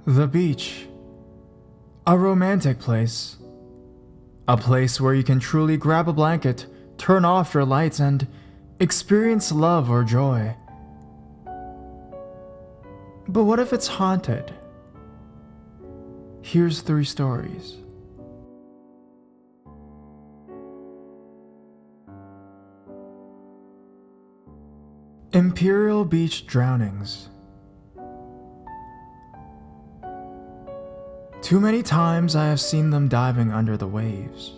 The beach. A romantic place. A place where you can truly grab a blanket, turn off your lights, and experience love or joy. But what if it's haunted? Here's 3 stories. Imperial Beach drownings. Too many times I have seen them diving under the waves.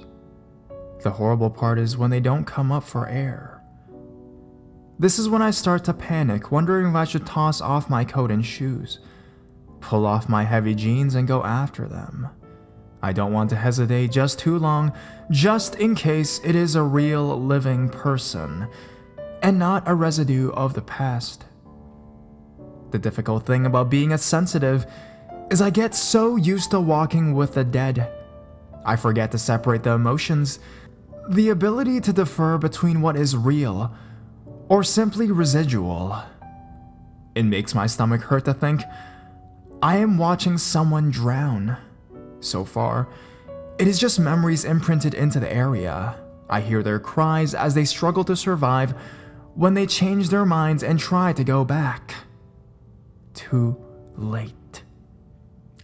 The horrible part is when they don't come up for air. This is when I start to panic, wondering if I should toss off my coat and shoes, pull off my heavy jeans and go after them. I don't want to hesitate just too long, just in case it is a real living person and not a residue of the past. The difficult thing about being a sensitive is I get so used to walking with the dead. I forget to separate the emotions, the ability to differ between what is real or simply residual. It makes my stomach hurt to think I am watching someone drown. So far, it is just memories imprinted into the area. I hear their cries as they struggle to survive when they change their minds and try to go back. Too late.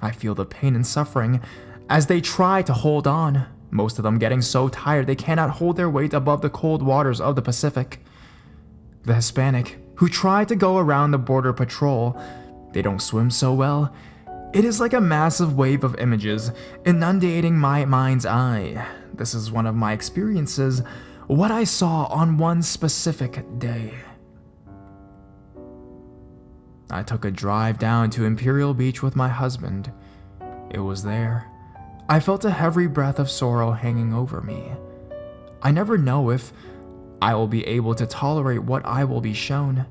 I feel the pain and suffering as they try to hold on, most of them getting so tired they cannot hold their weight above the cold waters of the Pacific. The Hispanic, who try to go around the border patrol, they don't swim so well. It is like a massive wave of images inundating my mind's eye. This is one of my experiences, what I saw on one specific day. I took a drive down to Imperial Beach with my husband. It was there. I felt a heavy breath of sorrow hanging over me. I never know if I will be able to tolerate what I will be shown,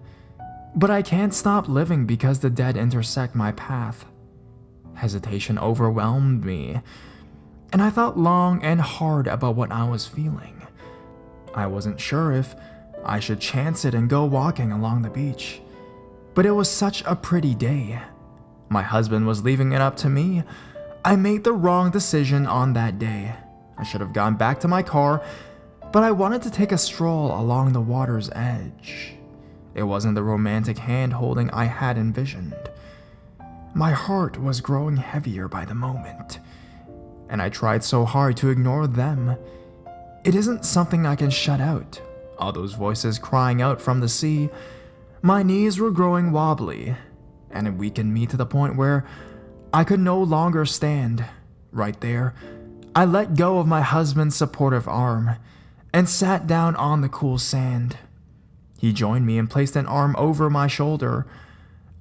but I can't stop living because the dead intersect my path. Hesitation overwhelmed me, and I thought long and hard about what I was feeling. I wasn't sure if I should chance it and go walking along the beach. But it was such a pretty day. My husband was leaving it up to me. I made the wrong decision on that day. I should have gone back to my car, but I wanted to take a stroll along the water's edge. It wasn't the romantic hand-holding I had envisioned. My heart was growing heavier by the moment, and I tried so hard to ignore them. It isn't something I can shut out. All those voices crying out from the sea. My knees were growing wobbly, and it weakened me to the point where I could no longer stand. Right there, I let go of my husband's supportive arm and sat down on the cool sand. He joined me and placed an arm over my shoulder.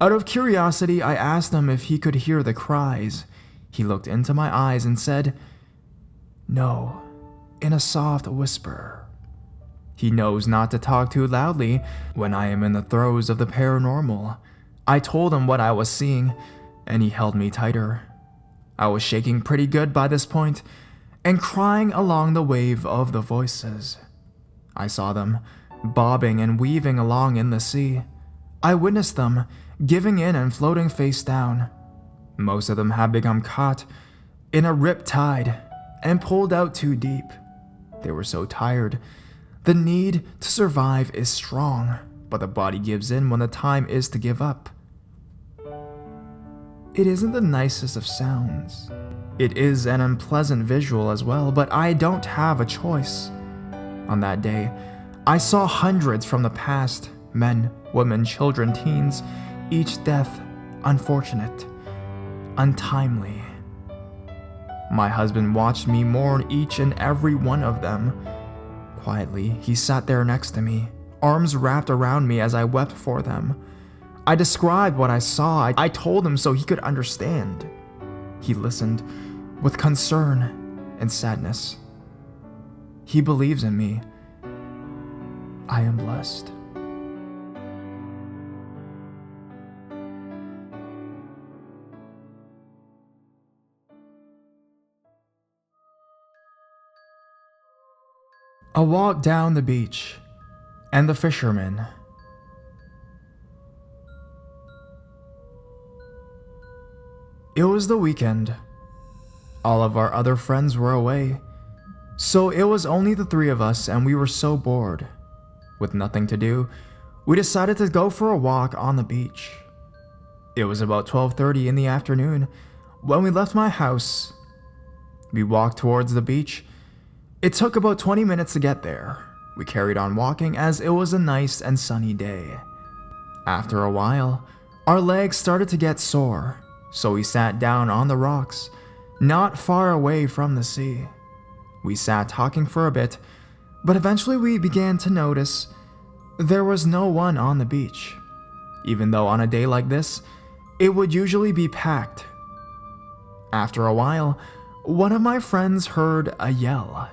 Out of curiosity, I asked him if he could hear the cries. He looked into my eyes and said, "No," in a soft whisper. He knows not to talk too loudly when I am in the throes of the paranormal. I told him what I was seeing, and he held me tighter. I was shaking pretty good by this point, and crying along the wave of the voices. I saw them bobbing and weaving along in the sea. I witnessed them giving in and floating face down. Most of them had become caught in a rip tide and pulled out too deep. They were so tired. The need to survive is strong, but the body gives in when the time is to give up. It isn't the nicest of sounds. It is an unpleasant visual as well, but I don't have a choice. On that day, I saw hundreds from the past, men, women, children, teens, each death unfortunate, untimely. My husband watched me mourn each and every one of them. Quietly, he sat there next to me, arms wrapped around me as I wept for them. I described what I saw. I told him so he could understand. He listened with concern and sadness. He believes in me. I am blessed. A walk down the beach, and the fisherman. It was the weekend. All of our other friends were away, so it was only the three of us, and we were so bored. With nothing to do, we decided to go for a walk on the beach. It was about 12:30 in the afternoon when we left my house. We walked towards the beach. It took about 20 minutes to get there. We carried on walking as it was a nice and sunny day. After a while, our legs started to get sore, so we sat down on the rocks, not far away from the sea. We sat talking for a bit, but eventually we began to notice there was no one on the beach, even though on a day like this, it would usually be packed. After a while, one of my friends heard a yell.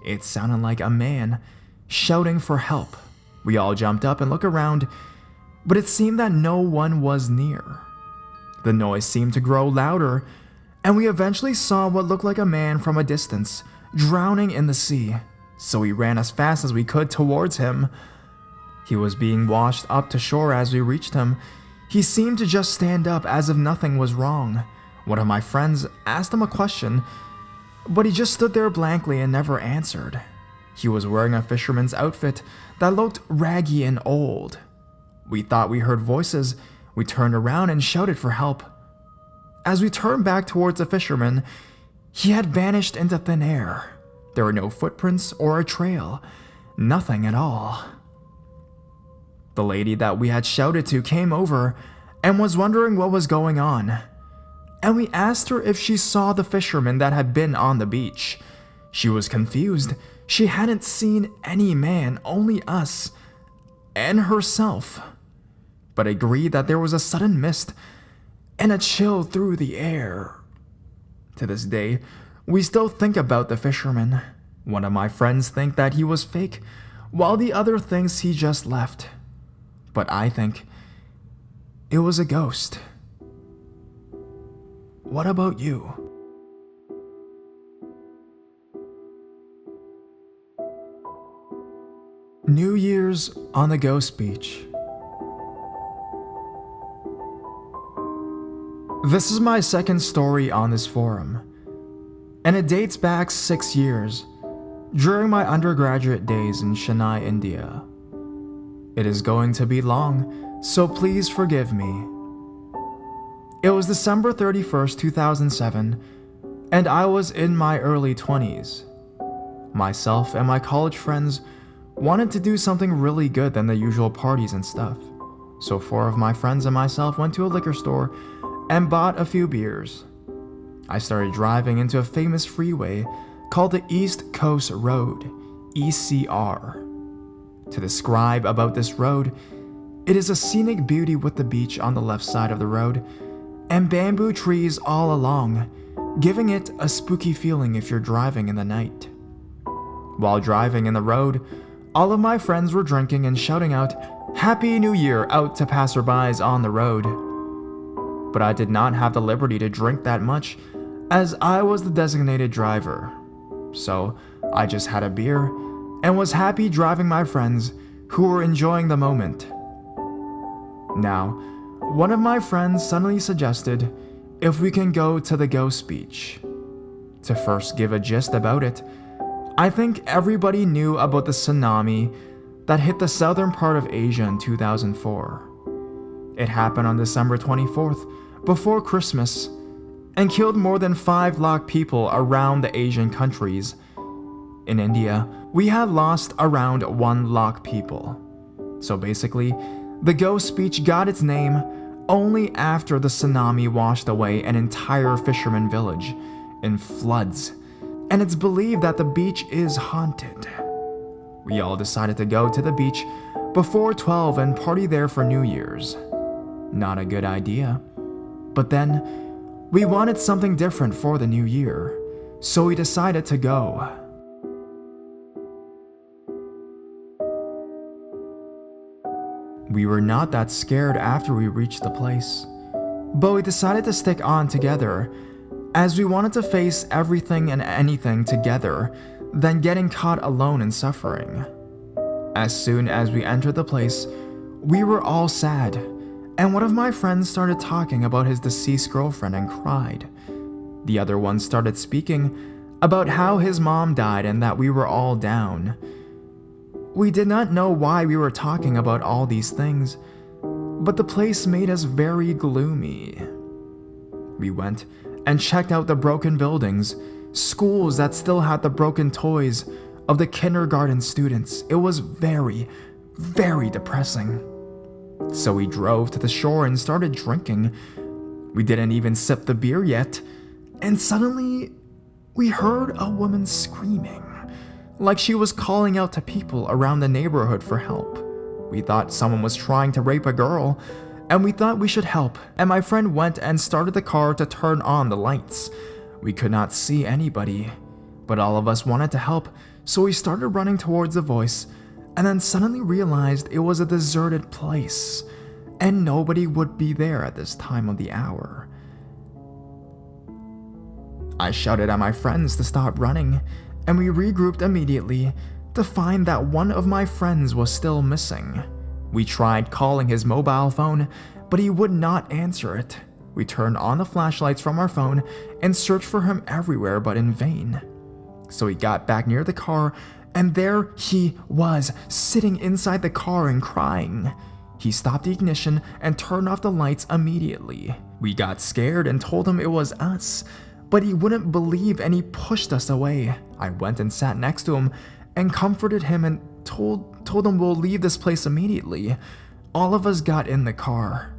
It sounded like a man shouting for help. We all jumped up and looked around, but it seemed that no one was near. The noise seemed to grow louder, and we eventually saw what looked like a man from a distance drowning in the sea, so we ran as fast as we could towards him. He was being washed up to shore as we reached him. He seemed to just stand up as if nothing was wrong. One of my friends asked him a question, but he just stood there blankly and never answered. He was wearing a fisherman's outfit that looked raggy and old. We thought we heard voices. We turned around and shouted for help. As we turned back towards the fisherman, he had vanished into thin air. There were no footprints or a trail, nothing at all. The lady that we had shouted to came over and was wondering what was going on, and we asked her if she saw the fisherman that had been on the beach. She was confused. She hadn't seen any man, only us and herself, but agreed that there was a sudden mist and a chill through the air. To this day, we still think about the fisherman. One of my friends think that he was fake, while the other thinks he just left. But I think it was a ghost. What about you? New Year's on the Ghost Beach. This is my second story on this forum, and it dates back 6 years, during my undergraduate days in Chennai, India. It is going to be long, so please forgive me. It was December 31st, 2007, and I was in my early 20s. Myself and my college friends wanted to do something really good than the usual parties and stuff, so 4 of my friends and myself went to a liquor store and bought a few beers. I started driving into a famous freeway called the East Coast Road, ECR. To describe about this road, it is a scenic beauty with the beach on the left side of the road and bamboo trees all along, giving it a spooky feeling if you're driving in the night. While driving in the road, all of my friends were drinking and shouting out "Happy New Year" out to passerbys on the road. But I did not have the liberty to drink that much, as I was the designated driver. So I just had a beer and was happy driving my friends who were enjoying the moment. Now, one of my friends suddenly suggested if we can go to the Ghost Beach. To first give a gist about it, I think everybody knew about the tsunami that hit the southern part of Asia in 2004. It happened on December 24th, before Christmas, and killed more than 5 lakh people around the Asian countries. In India, we had lost around 1 lakh people. So basically, the Ghost Beach got its name only after the tsunami washed away an entire fisherman village in floods, and it's believed that the beach is haunted. We all decided to go to the beach before 12 and party there for New Year's. Not a good idea. But then, we wanted something different for the new year, so we decided to go. We were not that scared after we reached the place, but we decided to stick on together, as we wanted to face everything and anything together than getting caught alone and suffering. As soon as we entered the place, we were all sad, and one of my friends started talking about his deceased girlfriend and cried. The other one started speaking about how his mom died and that we were all down. We did not know why we were talking about all these things, but the place made us very gloomy. We went and checked out the broken buildings, schools that still had the broken toys of the kindergarten students. It was very, very depressing. So we drove to the shore and started drinking. We didn't even sip the beer yet, and suddenly we heard a woman screaming, like she was calling out to people around the neighborhood for help. We thought someone was trying to rape a girl, and we thought we should help, and my friend went and started the car to turn on the lights. We could not see anybody, but all of us wanted to help, so we started running towards the voice, and then suddenly realized it was a deserted place, and nobody would be there at this time of the hour. I shouted at my friends to stop running, and we regrouped immediately to find that one of my friends was still missing. We tried calling his mobile phone, but he would not answer it. We turned on the flashlights from our phone and searched for him everywhere, but in vain. So we got back near the car, and there he was, sitting inside the car and crying. He stopped the ignition and turned off the lights immediately. We got scared and told him it was us, but he wouldn't believe and he pushed us away. I went and sat next to him and comforted him and told him we'll leave this place immediately. All of us got in the car.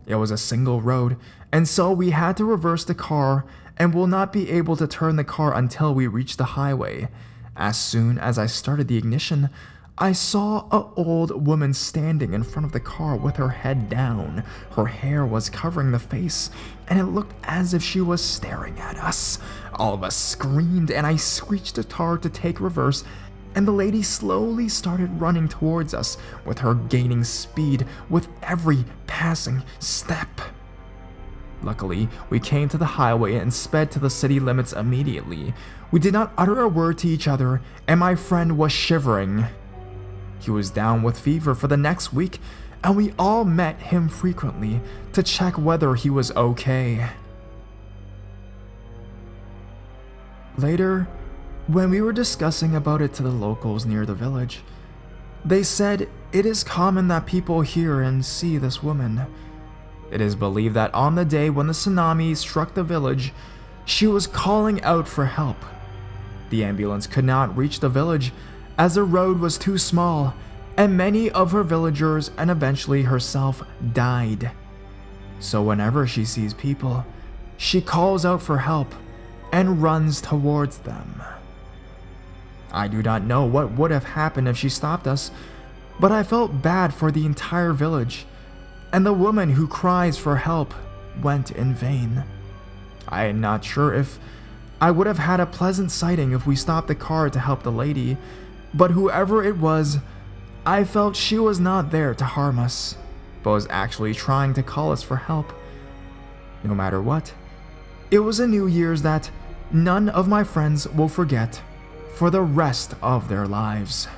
It was a single road, and so we had to reverse the car and will not be able to turn the car until we reach the highway. As soon as I started the ignition, I saw an old woman standing in front of the car with her head down. Her hair was covering the face, and it looked as if she was staring at us. All of us screamed, and I screeched the car to take reverse, and the lady slowly started running towards us, with her gaining speed with every passing step. Luckily, we came to the highway and sped to the city limits immediately. We did not utter a word to each other, and my friend was shivering. He was down with fever for the next week, and we all met him frequently to check whether he was okay. Later, when we were discussing about it to the locals near the village, they said it is common that people hear and see this woman. It is believed that on the day when the tsunami struck the village, she was calling out for help. The ambulance could not reach the village as the road was too small, and many of her villagers and eventually herself died. So whenever she sees people, she calls out for help and runs towards them. I do not know what would have happened if she stopped us, but I felt bad for the entire village, and the woman who cries for help went in vain. I am not sure if I would have had a pleasant sighting if we stopped the car to help the lady, but whoever it was, I felt she was not there to harm us, but was actually trying to call us for help. No matter what, it was a New Year's that none of my friends will forget for the rest of their lives.